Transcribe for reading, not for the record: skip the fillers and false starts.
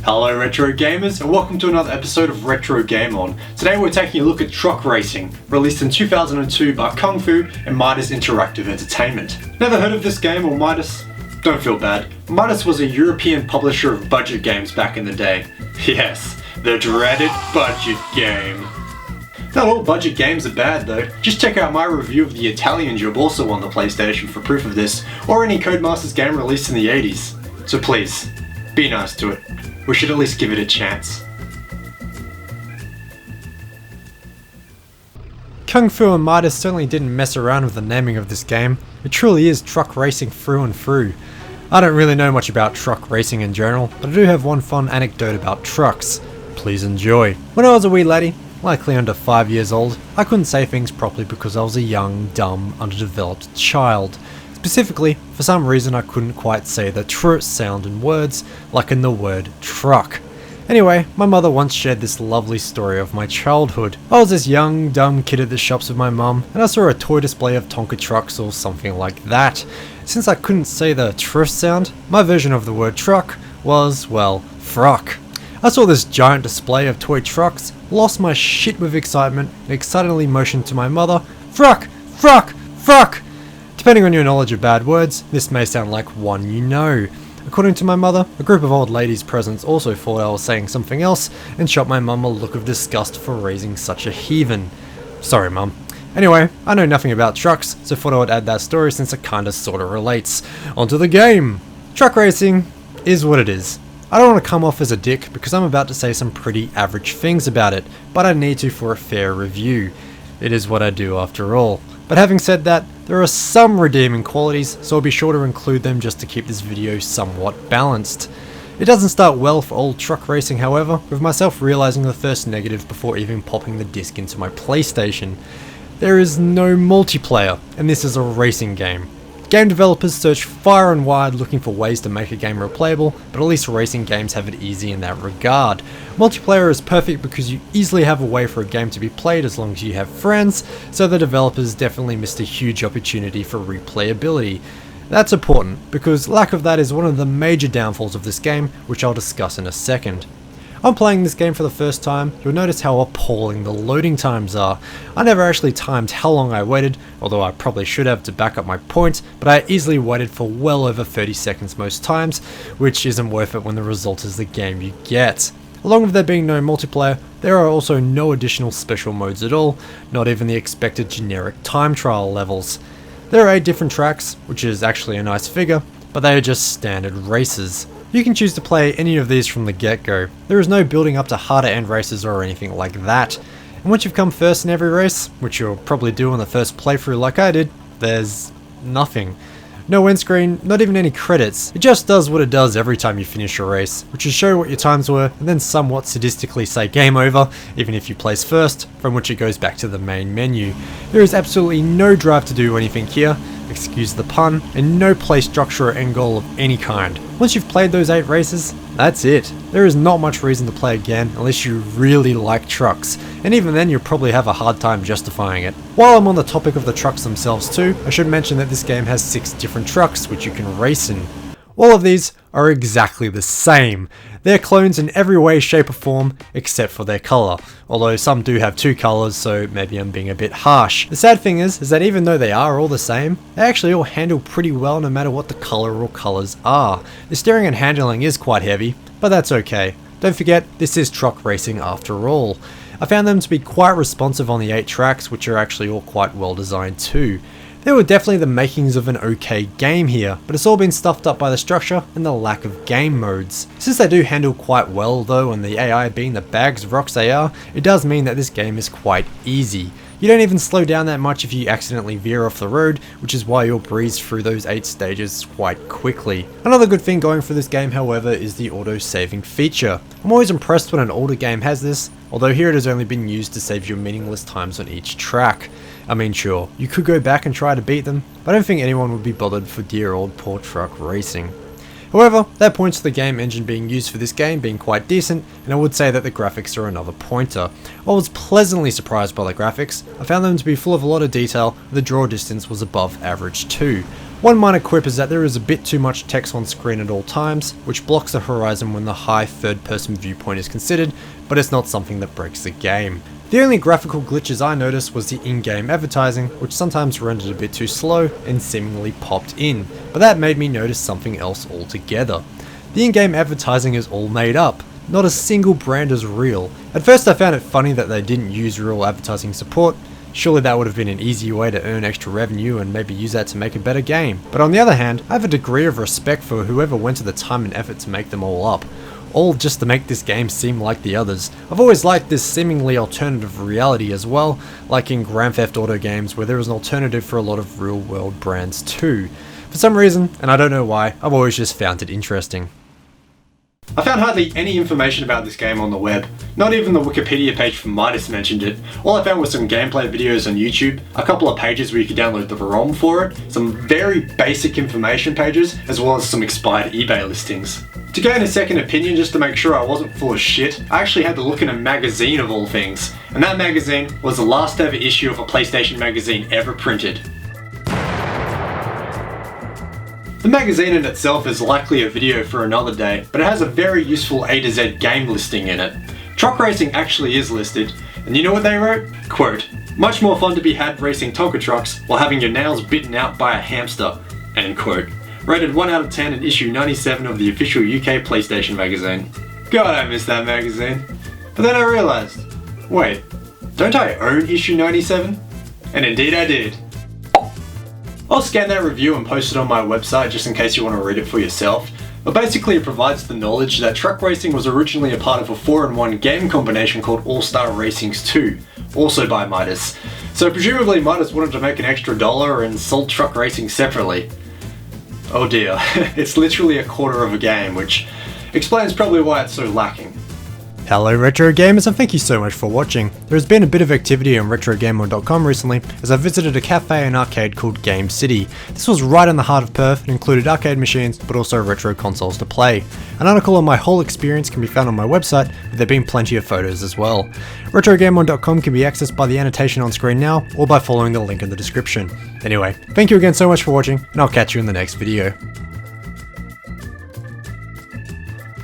Hello Retro Gamers and welcome to another episode of Retro Game On. Today we're taking a look at truck racing, released in 2002 by Kung Fu and Midas Interactive Entertainment. Never heard of this game or Midas? Don't feel bad. Midas was a European publisher of budget games back in the day. Yes, the dreaded budget game. Not all budget games are bad though. Just check out my review of the Italian Job also on the PlayStation for proof of this, or any Codemasters game released in the 80s. So please, be nice to it. We should at least give it a chance. Kung Fu and Midas certainly didn't mess around with the naming of this game. It truly is truck racing through and through. I don't really know much about truck racing in general, but I do have one fun anecdote about trucks. Please enjoy. When I was a wee laddie, likely under 5 years old, I couldn't say things properly because I was a young, dumb, underdeveloped child. Specifically, for some reason I couldn't quite say the tr sound in words, like in the word truck. Anyway, my mother once shared this lovely story of my childhood. I was this young, dumb kid at the shops with my mum, and I saw a toy display of Tonka trucks or something like that. Since I couldn't say the tr sound, my version of the word truck was, well, fruck. I saw this giant display of toy trucks, lost my shit with excitement, and excitedly motioned to my mother, "Fruck! Fruck! Fruck!" Depending on your knowledge of bad words, this may sound like one you know. According to my mother, a group of old ladies present also thought I was saying something else and shot my mum a look of disgust for raising such a heathen. Sorry mum. Anyway, I know nothing about trucks, so thought I would add that story since it kinda sorta relates. Onto the game! Truck racing is what it is. I don't want to come off as a dick because I'm about to say some pretty average things about it, but I need to for a fair review. It is what I do after all. But having said that, there are some redeeming qualities, so I'll be sure to include them just to keep this video somewhat balanced. It doesn't start well for old truck racing however, with myself realizing the first negative before even popping the disc into my PlayStation. There is no multiplayer, and this is a racing game. Game developers search far and wide looking for ways to make a game replayable, but at least racing games have it easy in that regard. Multiplayer is perfect because you easily have a way for a game to be played as long as you have friends, so the developers definitely missed a huge opportunity for replayability. That's important, because lack of that is one of the major downfalls of this game, which I'll discuss in a second. I'm playing this game for the first time, you'll notice how appalling the loading times are. I never actually timed how long I waited, although I probably should have to back up my point, but I easily waited for well over 30 seconds most times, which isn't worth it when the result is the game you get. Along with there being no multiplayer, there are also no additional special modes at all, not even the expected generic time trial levels. There are 8 different tracks, which is actually a nice figure, but they are just standard races. You can choose to play any of these from the get-go. There is no building up to harder end races or anything like that. And once you've come first in every race, which you'll probably do on the first playthrough like I did, there's nothing. No end screen, not even any credits. It just does what it does every time you finish a race, which is show what your times were and then somewhat sadistically say game over, even if you place first, from which it goes back to the main menu. There is absolutely no drive to do anything here, excuse the pun, and no play structure or end goal of any kind. Once you've played those 8 races, that's it. There is not much reason to play again unless you really like trucks, and even then you'll probably have a hard time justifying it. While I'm on the topic of the trucks themselves too, I should mention that this game has 6 different trucks which you can race in. All of these are exactly the same. They're clones in every way, shape or form, except for their colour. Although some do have 2 colours, so maybe I'm being a bit harsh. The sad thing is that even though they are all the same, they actually all handle pretty well no matter what the colour or colours are. The steering and handling is quite heavy, but that's okay. Don't forget, this is truck racing after all. I found them to be quite responsive on the 8 tracks, which are actually all quite well designed too. There were definitely the makings of an okay game here, but it's all been stuffed up by the structure and the lack of game modes. Since they do handle quite well though, and the AI being the bags of rocks they are, it does mean that this game is quite easy. You don't even slow down that much if you accidentally veer off the road, which is why you'll breeze through those 8 stages quite quickly. Another good thing going for this game however is the auto-saving feature. I'm always impressed when an older game has this, although here it has only been used to save you meaningless times on each track. I mean sure, you could go back and try to beat them, but I don't think anyone would be bothered for dear old poor truck racing. However, that points to the game engine being used for this game being quite decent, and I would say that the graphics are another pointer. I was pleasantly surprised by the graphics. I found them to be full of a lot of detail, the draw distance was above average too. One minor quip is that there is a bit too much text on screen at all times, which blocks the horizon when the high third-person viewpoint is considered, but it's not something that breaks the game. The only graphical glitches I noticed was the in-game advertising, which sometimes rendered a bit too slow and seemingly popped in, but that made me notice something else altogether. The in-game advertising is all made up. Not a single brand is real. At first I found it funny that they didn't use real advertising support. Surely that would have been an easy way to earn extra revenue and maybe use that to make a better game. But on the other hand, I have a degree of respect for whoever went to the time and effort to make them all up. All just to make this game seem like the others. I've always liked this seemingly alternative reality as well, like in Grand Theft Auto games where there is an alternative for a lot of real world brands too. For some reason, and I don't know why, I've always just found it interesting. I found hardly any information about this game on the web. Not even the Wikipedia page for Midas mentioned it. All I found was some gameplay videos on YouTube, a couple of pages where you could download the ROM for it, some very basic information pages, as well as some expired eBay listings. To gain a second opinion just to make sure I wasn't full of shit, I actually had to look in a magazine of all things. And that magazine was the last ever issue of a PlayStation magazine ever printed. The magazine in itself is likely a video for another day, but it has a very useful A to Z game listing in it. Truck racing actually is listed, and you know what they wrote? Quote, "Much more fun to be had racing Tonka trucks while having your nails bitten out by a hamster." End quote. Rated 1 out of 10 in issue 97 of the official UK PlayStation magazine. God, I miss that magazine. But then I realised, wait, don't I own issue 97? And indeed I did. I'll scan that review and post it on my website just in case you want to read it for yourself. But basically it provides the knowledge that truck racing was originally a part of a 4-in-1 game combination called All-Star Racings 2, also by Midas. So presumably Midas wanted to make an extra dollar and sold truck racing separately. Oh dear, it's literally a quarter of a game, which explains probably why it's so lacking. Hello retro gamers, and thank you so much for watching. There has been a bit of activity on retrogamer.com recently as I visited a cafe and arcade called Game City. This was right in the heart of Perth and included arcade machines but also retro consoles to play. An article on my whole experience can be found on my website, with there being plenty of photos as well. Retrogamer.com can be accessed by the annotation on screen now or by following the link in the description. Anyway, thank you again so much for watching, and I'll catch you in the next video.